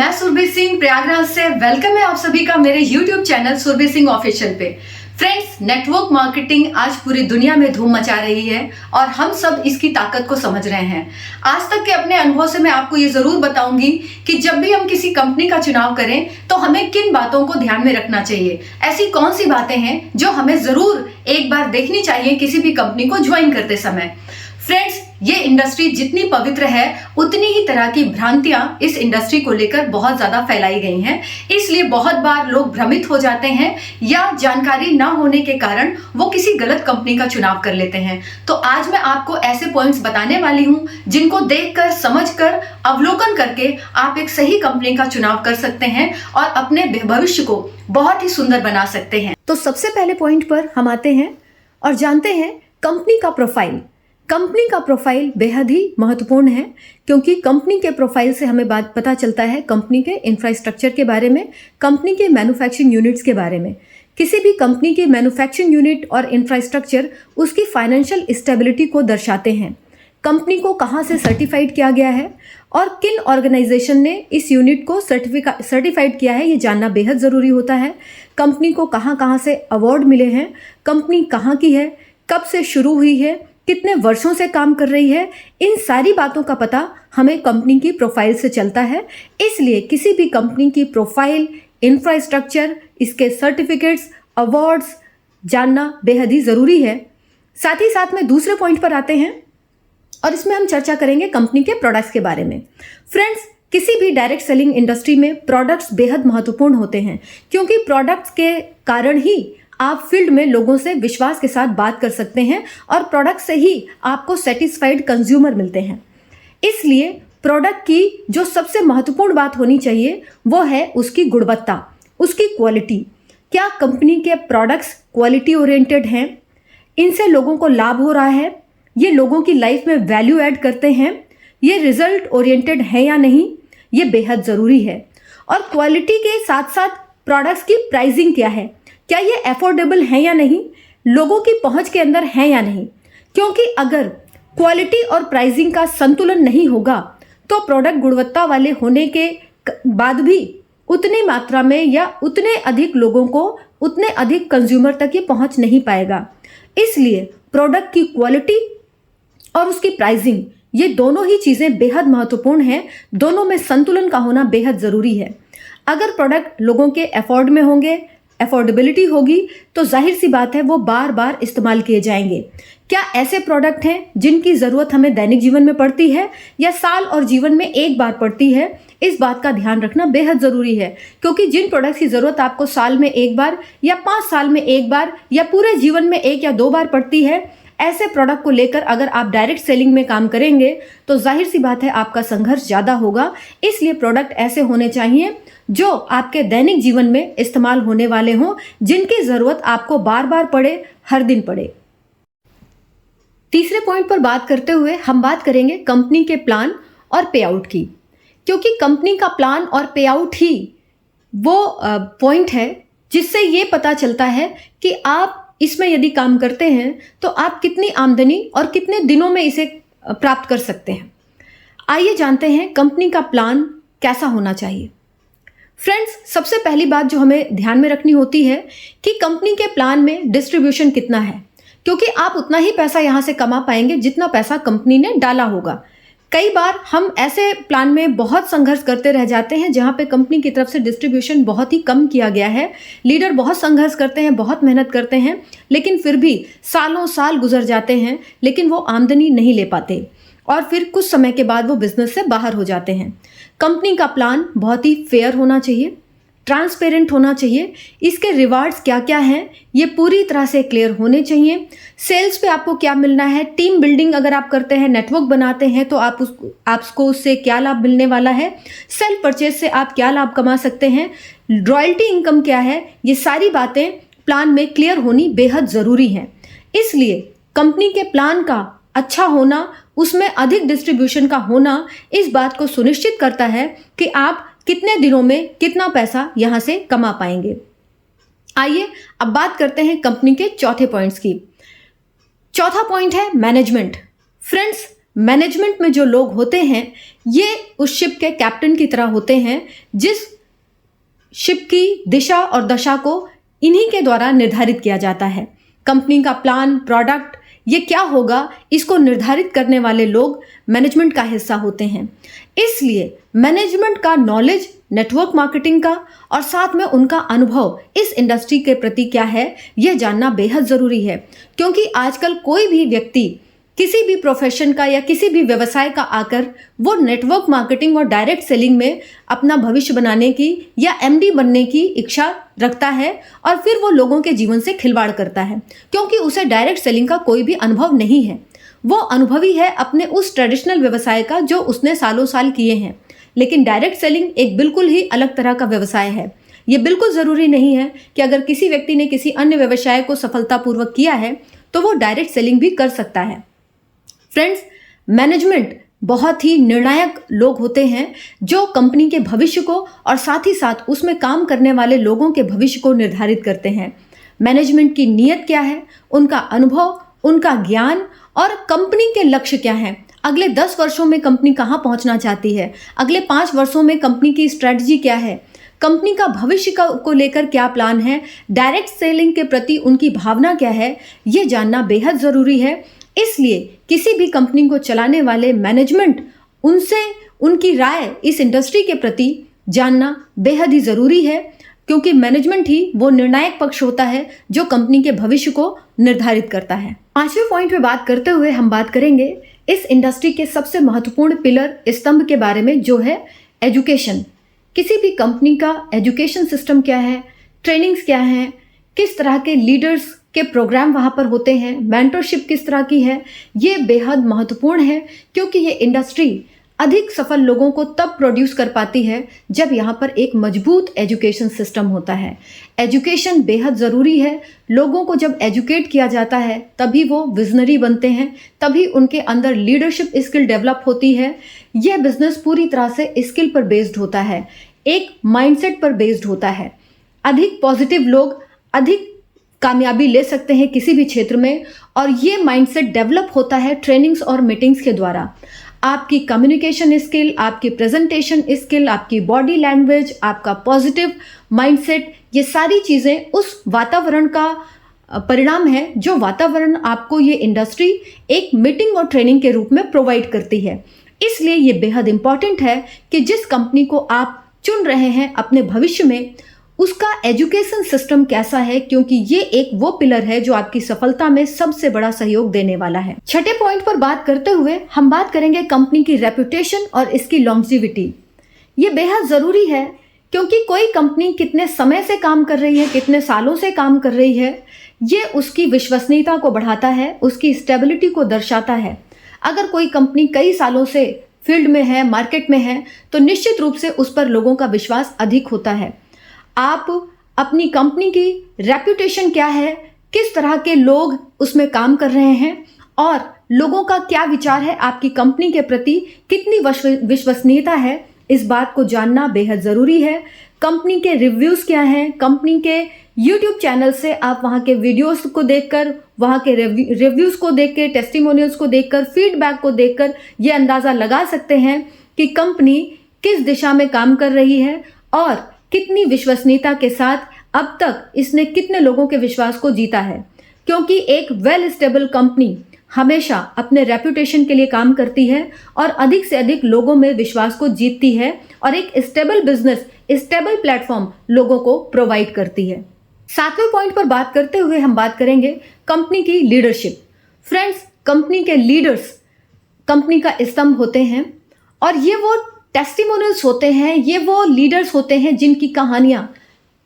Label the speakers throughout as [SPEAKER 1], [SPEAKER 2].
[SPEAKER 1] मैं सुरभि सिंह प्रयागराज से। वेलकम है आप सभी का मेरे YouTube channel Surabhi Singh official पे। फ्रेंड्स, नेटवर्क मार्केटिंग आज पूरी दुनिया में धूम मचा रही है और हम सब इसकी ताकत को समझ रहे हैं। आज तक के अपने अनुभव से मैं आपको ये जरूर बताऊंगी कि जब भी हम किसी कंपनी का चुनाव करें तो हमें किन बातों को ध्यान में रखना चाहिए। ऐसी कौन सी बातें हैं जो हमें जरूर एक बार देखनी चाहिए किसी भी कंपनी को ज्वाइन करते समय। फ्रेंड्स, ये इंडस्ट्री जितनी पवित्र है उतनी ही तरह की भ्रांतियां इस इंडस्ट्री को लेकर बहुत ज्यादा फैलाई गई हैं। इसलिए बहुत बार लोग भ्रमित हो जाते हैं या जानकारी ना होने के कारण वो किसी गलत कंपनी का चुनाव कर लेते हैं। तो आज मैं आपको ऐसे पॉइंट्स बताने वाली हूं जिनको देखकर, समझकर, अवलोकन करके आप एक सही कंपनी का चुनाव कर सकते हैं और अपने भविष्य को बहुत ही सुंदर बना सकते हैं। तो सबसे पहले पॉइंट पर हम आते हैं और जानते हैं कंपनी का प्रोफाइल। कंपनी का प्रोफाइल बेहद ही महत्वपूर्ण है क्योंकि कंपनी के प्रोफाइल से हमें बात पता चलता है कंपनी के इंफ्रास्ट्रक्चर के बारे में, कंपनी के मैन्युफैक्चरिंग यूनिट्स के बारे में। किसी भी कंपनी की मैन्युफैक्चरिंग यूनिट और इंफ्रास्ट्रक्चर उसकी फाइनेंशियल स्टेबिलिटी को दर्शाते हैं। कंपनी को कहाँ से सर्टिफाइड किया गया है और किन ऑर्गेनाइजेशन ने इस यूनिट को सर्टिफाइड किया है, ये जानना बेहद ज़रूरी होता है। कंपनी को कहाँ कहाँ से अवार्ड मिले हैं, कंपनी कहाँ की है, कब से शुरू हुई है, कितने वर्षों से काम कर रही है, इन सारी बातों का पता हमें कंपनी की प्रोफाइल से चलता है। इसलिए किसी भी कंपनी की प्रोफाइल, इंफ्रास्ट्रक्चर, इसके सर्टिफिकेट्स, अवार्ड्स जानना बेहद ही ज़रूरी है। साथ ही साथ में दूसरे पॉइंट पर आते हैं और इसमें हम चर्चा करेंगे कंपनी के प्रोडक्ट्स के बारे में। फ्रेंड्स, किसी भी डायरेक्ट सेलिंग इंडस्ट्री में प्रोडक्ट्स बेहद महत्वपूर्ण होते हैं क्योंकि प्रोडक्ट्स के कारण ही आप फील्ड में लोगों से विश्वास के साथ बात कर सकते हैं और प्रोडक्ट से ही आपको सेटिस्फाइड कंज्यूमर मिलते हैं। इसलिए प्रोडक्ट की जो सबसे महत्वपूर्ण बात होनी चाहिए वो है उसकी गुणवत्ता, उसकी क्वालिटी। क्या कंपनी के प्रोडक्ट्स क्वालिटी ओरिएंटेड हैं, इनसे लोगों को लाभ हो रहा है, ये लोगों की लाइफ में वैल्यू ऐड करते हैं, ये रिजल्ट ओरिएंटेड है या नहीं, ये बेहद ज़रूरी है। और क्वालिटी के साथ साथ प्रोडक्ट्स की प्राइसिंग क्या है, क्या ये अफोर्डेबल है या नहीं, लोगों की पहुंच के अंदर है या नहीं। क्योंकि अगर क्वालिटी और प्राइसिंग का संतुलन नहीं होगा तो प्रोडक्ट गुणवत्ता वाले होने के बाद भी उतनी मात्रा में या उतने अधिक लोगों को, उतने अधिक कंज्यूमर तक ये पहुंच नहीं पाएगा। इसलिए प्रोडक्ट की क्वालिटी और उसकी प्राइसिंग, ये दोनों ही चीज़ें बेहद महत्वपूर्ण हैं। दोनों में संतुलन का होना बेहद ज़रूरी है। अगर प्रोडक्ट लोगों के अफोर्ड में होंगे, अफोर्डेबिलिटी होगी, तो जाहिर सी बात है वो बार बार इस्तेमाल किए जाएंगे। क्या ऐसे प्रोडक्ट हैं जिनकी ज़रूरत हमें दैनिक जीवन में पड़ती है या साल और जीवन में एक बार पड़ती है, इस बात का ध्यान रखना बेहद ज़रूरी है। क्योंकि जिन प्रोडक्ट्स की ज़रूरत आपको साल में एक बार या 5 साल में एक बार या पूरे जीवन में 1 या 2 बार पड़ती है, ऐसे प्रोडक्ट को लेकर अगर आप डायरेक्ट सेलिंग में काम करेंगे तो जाहिर सी बात है आपका संघर्ष ज़्यादा होगा। इसलिए प्रोडक्ट ऐसे होने चाहिए जो आपके दैनिक जीवन में इस्तेमाल होने वाले हों, जिनकी ज़रूरत आपको बार बार पड़े, हर दिन पड़े। तीसरे पॉइंट पर बात करते हुए हम बात करेंगे कंपनी के प्लान और पे आउट की, क्योंकि कंपनी का प्लान और पे आउट ही वो पॉइंट है जिससे ये पता चलता है कि आप इसमें यदि काम करते हैं तो आप कितनी आमदनी और कितने दिनों में इसे प्राप्त कर सकते हैं। आइए जानते हैं कंपनी का प्लान कैसा होना चाहिए। फ्रेंड्स, सबसे पहली बात जो हमें ध्यान में रखनी होती है कि कंपनी के प्लान में डिस्ट्रीब्यूशन कितना है, क्योंकि आप उतना ही पैसा यहाँ से कमा पाएंगे जितना पैसा कंपनी ने डाला होगा। कई बार हम ऐसे प्लान में बहुत संघर्ष करते रह जाते हैं जहाँ पे कंपनी की तरफ से डिस्ट्रीब्यूशन बहुत ही कम किया गया है। लीडर बहुत संघर्ष करते हैं, बहुत मेहनत करते हैं, लेकिन फिर भी सालों साल गुजर जाते हैं, लेकिन वो आमदनी नहीं ले पाते और फिर कुछ समय के बाद वो बिजनेस से बाहर हो जाते हैं। कंपनी का प्लान बहुत ही फेयर होना चाहिए, ट्रांसपेरेंट होना चाहिए। इसके रिवार्ड्स क्या क्या हैं ये पूरी तरह से क्लियर होने चाहिए। सेल्स पे आपको क्या मिलना है, टीम बिल्डिंग अगर आप करते हैं, नेटवर्क बनाते हैं तो आपको उससे क्या लाभ मिलने वाला है, सेल्फ परचेज से आप क्या लाभ कमा सकते हैं, रॉयल्टी इनकम क्या है, ये सारी बातें प्लान में क्लियर होनी बेहद ज़रूरी हैं। इसलिए कंपनी के प्लान का अच्छा होना, उसमें अधिक डिस्ट्रीब्यूशन का होना इस बात को सुनिश्चित करता है कि आप कितने दिनों में कितना पैसा यहां से कमा पाएंगे। आइए अब बात करते हैं कंपनी के चौथे पॉइंट्स की। चौथा पॉइंट है मैनेजमेंट। फ्रेंड्स, मैनेजमेंट में जो लोग होते हैं ये उस शिप के कैप्टन की तरह होते हैं, जिस शिप की दिशा और दशा को इन्हीं के द्वारा निर्धारित किया जाता है। कंपनी का प्लान, प्रोडक्ट, ये क्या होगा, इसको निर्धारित करने वाले लोग मैनेजमेंट का हिस्सा होते हैं। इसलिए मैनेजमेंट का नॉलेज नेटवर्क मार्केटिंग का और साथ में उनका अनुभव इस इंडस्ट्री के प्रति क्या है, यह जानना बेहद ज़रूरी है। क्योंकि आजकल कोई भी व्यक्ति किसी भी प्रोफेशन का या किसी भी व्यवसाय का आकर वो नेटवर्क मार्केटिंग और डायरेक्ट सेलिंग में अपना भविष्य बनाने की या एमडी बनने की इच्छा रखता है और फिर वो लोगों के जीवन से खिलवाड़ करता है, क्योंकि उसे डायरेक्ट सेलिंग का कोई भी अनुभव नहीं है। वो अनुभवी है अपने उस ट्रेडिशनल व्यवसाय का जो उसने सालों साल किए हैं। लेकिन डायरेक्ट सेलिंग एक बिल्कुल ही अलग तरह का व्यवसाय है। ये बिल्कुल ज़रूरी नहीं है कि अगर किसी व्यक्ति ने किसी अन्य व्यवसाय को सफलतापूर्वक किया है तो वो डायरेक्ट सेलिंग भी कर सकता है। फ्रेंड्स, मैनेजमेंट बहुत ही निर्णायक लोग होते हैं जो कंपनी के भविष्य को और साथ ही साथ उसमें काम करने वाले लोगों के भविष्य को निर्धारित करते हैं। मैनेजमेंट की नीयत क्या है, उनका अनुभव, उनका ज्ञान और कंपनी के लक्ष्य क्या हैं। अगले 10 वर्षों में कंपनी कहाँ पहुँचना चाहती है, अगले 5 वर्षों में कंपनी की स्ट्रेटजी क्या है, कंपनी का भविष्य को लेकर क्या प्लान है, डायरेक्ट सेलिंग के प्रति उनकी भावना क्या है, ये जानना बेहद ज़रूरी है। इसलिए किसी भी कंपनी को चलाने वाले मैनेजमेंट उनसे उनकी राय इस इंडस्ट्री के प्रति जानना बेहद ही ज़रूरी है, क्योंकि मैनेजमेंट ही वो निर्णायक पक्ष होता है जो कंपनी के भविष्य को निर्धारित करता है। 5वें पॉइंट पे बात करते हुए हम बात करेंगे इस इंडस्ट्री के सबसे महत्वपूर्ण पिलर, स्तंभ के बारे में, जो है एजुकेशन। किसी भी कंपनी का एजुकेशन सिस्टम क्या है, ट्रेनिंग्स क्या हैं, किस तरह के लीडर्स के प्रोग्राम वहाँ पर होते हैं, मेंटरशिप किस तरह की है, ये बेहद महत्वपूर्ण है। क्योंकि ये इंडस्ट्री अधिक सफल लोगों को तब प्रोड्यूस कर पाती है जब यहाँ पर एक मजबूत एजुकेशन सिस्टम होता है। एजुकेशन बेहद ज़रूरी है। लोगों को जब एजुकेट किया जाता है तभी वो विजनरी बनते हैं, तभी उनके अंदर लीडरशिप स्किल डेवलप होती है। यह बिजनेस पूरी तरह से स्किल पर बेस्ड होता है, एक माइंडसेट पर बेस्ड होता है। अधिक पॉजिटिव लोग अधिक कामयाबी ले सकते हैं किसी भी क्षेत्र में, और ये माइंडसेट डेवलप होता है ट्रेनिंग्स और मीटिंग्स के द्वारा। आपकी कम्युनिकेशन स्किल, आपकी प्रेजेंटेशन स्किल, आपकी बॉडी लैंग्वेज, आपका पॉजिटिव माइंडसेट, ये सारी चीज़ें उस वातावरण का परिणाम है जो वातावरण आपको ये इंडस्ट्री एक मीटिंग और ट्रेनिंग के रूप में प्रोवाइड करती है। इसलिए ये बेहद इंपॉर्टेंट है कि जिस कंपनी को आप चुन रहे हैं अपने भविष्य में, उसका एजुकेशन सिस्टम कैसा है, क्योंकि ये एक वो पिलर है जो आपकी सफलता में सबसे बड़ा सहयोग देने वाला है। 6ठे पॉइंट पर बात करते हुए हम बात करेंगे कंपनी की रेपुटेशन और इसकी लॉन्जिविटी। ये बेहद ज़रूरी है, क्योंकि कोई कंपनी कितने समय से काम कर रही है, कितने सालों से काम कर रही है, ये उसकी विश्वसनीयता को बढ़ाता है, उसकी स्टेबिलिटी को दर्शाता है। अगर कोई कंपनी कई सालों से फील्ड में है, मार्केट में है, तो निश्चित रूप से उस पर लोगों का विश्वास अधिक होता है। आप अपनी कंपनी की रेपुटेशन क्या है, किस तरह के लोग उसमें काम कर रहे हैं और लोगों का क्या विचार है आपकी कंपनी के प्रति, कितनी विश्वसनीयता है, इस बात को जानना बेहद ज़रूरी है। कंपनी के रिव्यूज़ क्या हैं, कंपनी के YouTube चैनल से आप वहाँ के वीडियोस को देखकर, वहाँ के रिव्यूज़ को देख के, टेस्टिमोनियल्स को देखकर, फीडबैक को देखकर ये अंदाज़ा लगा सकते हैं कि कंपनी किस दिशा में काम कर रही है और कितनी विश्वसनीयता के साथ अब तक इसने कितने लोगों के विश्वास को जीता है। क्योंकि एक वेल स्टेबल कंपनी हमेशा अपने रेपुटेशन के लिए काम करती है और अधिक से अधिक लोगों में विश्वास को जीतती है और एक स्टेबल बिजनेस, स्टेबल प्लेटफॉर्म लोगों को प्रोवाइड करती है। 7वें पॉइंट पर बात करते हुए हम बात करेंगे कंपनी की लीडरशिप। फ्रेंड्स, कंपनी के लीडर्स कंपनी का स्तंभ होते हैं और ये वो टेस्टिमोनियल्स होते हैं, ये वो लीडर्स होते हैं जिनकी कहानियां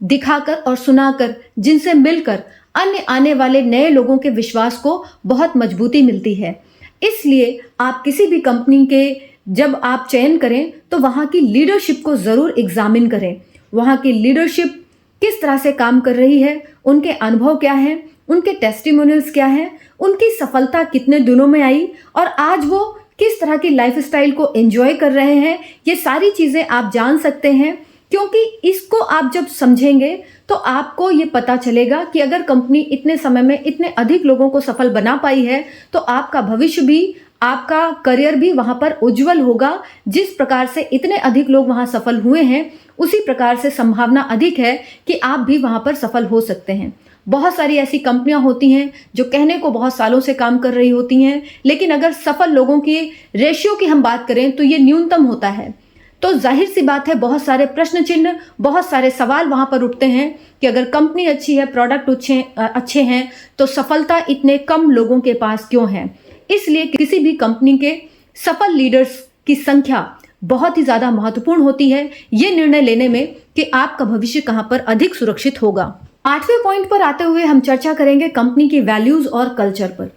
[SPEAKER 1] दिखाकर और सुनाकर, जिनसे मिलकर अन्य आने वाले नए लोगों के विश्वास को बहुत मजबूती मिलती है। इसलिए आप किसी भी कंपनी के जब आप चयन करें तो वहाँ की लीडरशिप को ज़रूर एग्जामिन करें। वहाँ की लीडरशिप किस तरह से काम कर रही है, उनके अनुभव क्या हैं, उनके टेस्टिमोनियल्स क्या हैं, उनकी सफलता कितने दिनों में आई और आज वो किस तरह की लाइफस्टाइल को एंजॉय कर रहे हैं, ये सारी चीज़ें आप जान सकते हैं। क्योंकि इसको आप जब समझेंगे तो आपको ये पता चलेगा कि अगर कंपनी इतने समय में इतने अधिक लोगों को सफल बना पाई है तो आपका भविष्य भी आपका करियर भी वहां पर उज्जवल होगा। जिस प्रकार से इतने अधिक लोग वहां सफल हुए हैं, उसी प्रकार से संभावना अधिक है कि आप भी वहां पर सफल हो सकते हैं। बहुत सारी ऐसी कंपनियां होती हैं जो कहने को बहुत सालों से काम कर रही होती हैं, लेकिन अगर सफल लोगों की रेशियो की हम बात करें तो ये न्यूनतम होता है। तो जाहिर सी बात है, बहुत सारे प्रश्न चिन्ह, बहुत सारे सवाल वहां पर उठते हैं कि अगर कंपनी अच्छी है, प्रोडक्ट अच्छे हैं, तो सफलता इतने कम लोगों के पास क्यों है। इसलिए किसी भी कंपनी के सफल लीडर्स की संख्या बहुत ही ज्यादा महत्वपूर्ण होती है ये निर्णय लेने में कि आपका भविष्य कहां पर अधिक सुरक्षित होगा। 8वें पॉइंट पर आते हुए हम चर्चा करेंगे कंपनी की वैल्यूज और कल्चर पर,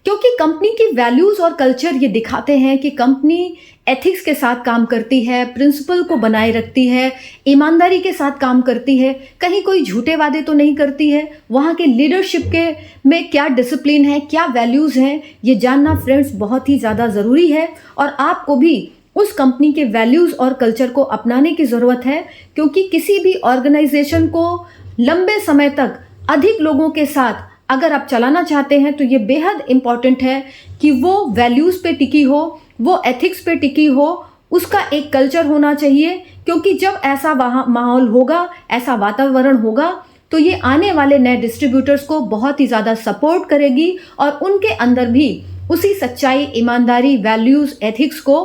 [SPEAKER 1] क्योंकि कंपनी की वैल्यूज और कल्चर ये दिखाते हैं कि कंपनी एथिक्स के साथ काम करती है, प्रिंसिपल को बनाए रखती है, ईमानदारी के साथ काम करती है, कहीं कोई झूठे वादे तो नहीं करती है। वहाँ के लीडरशिप के में क्या डिसिप्लिन है, क्या वैल्यूज हैं, ये जानना फ्रेंड्स बहुत ही ज़्यादा ज़रूरी है। और आपको भी उस कंपनी के वैल्यूज और कल्चर को अपनाने की ज़रूरत है, क्योंकि किसी भी ऑर्गेनाइजेशन को लंबे समय तक अधिक लोगों के साथ अगर आप चलाना चाहते हैं तो ये बेहद इंपॉर्टेंट है कि वो वैल्यूज पे टिकी हो, वो एथिक्स पे टिकी हो, उसका एक कल्चर होना चाहिए। क्योंकि जब ऐसा वहाँ माहौल होगा, ऐसा वातावरण होगा, तो ये आने वाले नए डिस्ट्रीब्यूटर्स को बहुत ही ज़्यादा सपोर्ट करेगी और उनके अंदर भी उसी सच्चाई, ईमानदारी, वैल्यूज, एथिक्स को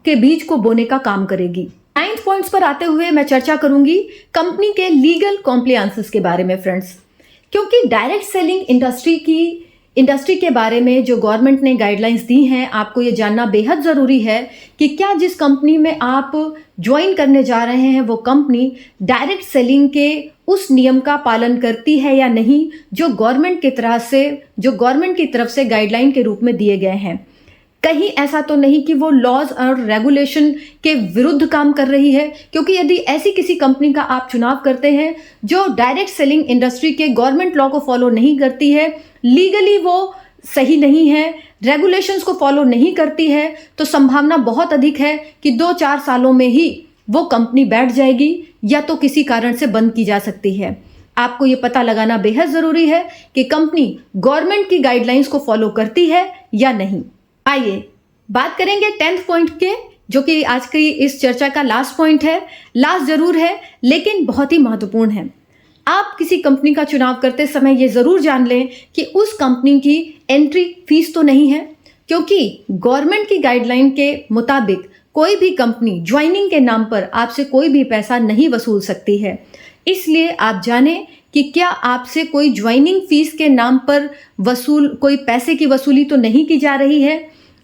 [SPEAKER 1] के बीज को बोने का काम करेगी। 9th पॉइंट्स पर आते हुए मैं चर्चा करूंगी कंपनी के लीगल कॉम्प्लायंसेस के बारे में फ्रेंड्स, क्योंकि डायरेक्ट सेलिंग इंडस्ट्री के बारे में जो गवर्नमेंट ने गाइडलाइंस दी हैं, आपको ये जानना बेहद ज़रूरी है कि क्या जिस कंपनी में आप ज्वाइन करने जा रहे हैं वो कंपनी डायरेक्ट सेलिंग के उस नियम का पालन करती है या नहीं, जो गवर्नमेंट की तरफ से गाइडलाइन के रूप में दिए गए हैं। कहीं ऐसा तो नहीं कि वो लॉज और रेगुलेशन के विरुद्ध काम कर रही है, क्योंकि यदि ऐसी किसी कंपनी का आप चुनाव करते हैं जो डायरेक्ट सेलिंग इंडस्ट्री के गवर्नमेंट लॉ को फॉलो नहीं करती है, लीगली वो सही नहीं है, रेगुलेशंस को फॉलो नहीं करती है, तो संभावना बहुत अधिक है कि 2-4 सालों में ही वो कंपनी बैठ जाएगी या तो किसी कारण से बंद की जा सकती है। आपको ये पता लगाना बेहद ज़रूरी है कि कंपनी गवर्नमेंट की गाइडलाइंस को फॉलो करती है या नहीं। आइए बात करेंगे 10th पॉइंट के, जो कि आज की इस चर्चा का लास्ट पॉइंट है। लास्ट जरूर है लेकिन बहुत ही महत्वपूर्ण है। आप किसी कंपनी का चुनाव करते समय ये जरूर जान लें कि उस कंपनी की एंट्री फीस तो नहीं है, क्योंकि गवर्नमेंट की गाइडलाइन के मुताबिक कोई भी कंपनी ज्वाइनिंग के नाम पर आपसे कोई भी पैसा नहीं वसूल सकती है। इसलिए आप जानें कि क्या आपसे कोई ज्वाइनिंग फीस के नाम पर कोई पैसे की वसूली तो नहीं की जा रही है।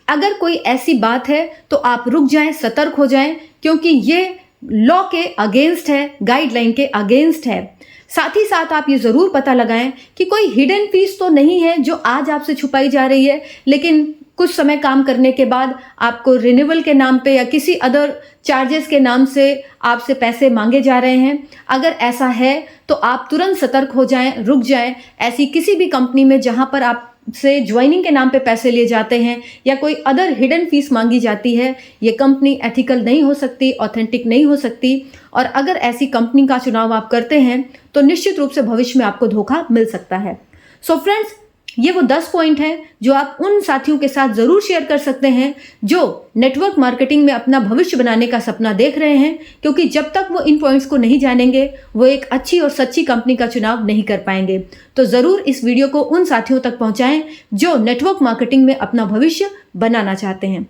[SPEAKER 1] अगर कोई ऐसी बात है तो आप रुक जाएं, सतर्क हो जाएं, क्योंकि ये लॉ के अगेंस्ट है, गाइडलाइन के अगेंस्ट है। साथ ही साथ आप ये ज़रूर पता लगाएं कि कोई हिडन फीस तो नहीं है जो आज आपसे छुपाई जा रही है, लेकिन कुछ समय काम करने के बाद आपको रिन्यूअल के नाम पे या किसी अदर चार्जेस के नाम से आपसे पैसे मांगे जा रहे हैं। अगर ऐसा है तो आप तुरंत सतर्क हो जाएं, रुक जाएं। ऐसी किसी भी कंपनी में जहां पर आपसे ज्वाइनिंग के नाम पे पैसे लिए जाते हैं या कोई अदर हिडन फीस मांगी जाती है, ये कंपनी एथिकल नहीं हो सकती, ऑथेंटिक नहीं हो सकती। और अगर ऐसी कंपनी का चुनाव आप करते हैं तो निश्चित रूप से भविष्य में आपको धोखा मिल सकता है। सो फ्रेंड्स, ये वो 10 पॉइंट हैं जो आप उन साथियों के साथ जरूर शेयर कर सकते हैं जो नेटवर्क मार्केटिंग में अपना भविष्य बनाने का सपना देख रहे हैं, क्योंकि जब तक वो इन पॉइंट्स को नहीं जानेंगे वो एक अच्छी और सच्ची कंपनी का चुनाव नहीं कर पाएंगे। तो जरूर इस वीडियो को उन साथियों तक पहुंचाएं जो नेटवर्क मार्केटिंग में अपना भविष्य बनाना चाहते हैं।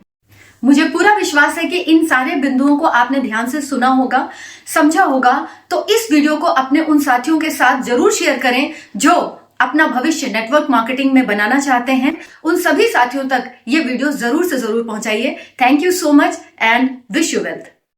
[SPEAKER 1] मुझे पूरा विश्वास है कि इन सारे बिंदुओं को आपने ध्यान से सुना होगा, समझा होगा। तो इस वीडियो को अपने उन साथियों के साथ जरूर शेयर करें जो अपना भविष्य नेटवर्क मार्केटिंग में बनाना चाहते हैं। उन सभी साथियों तक ये वीडियो जरूर से जरूर पहुंचाइए। Thank you so much and wish you wealth.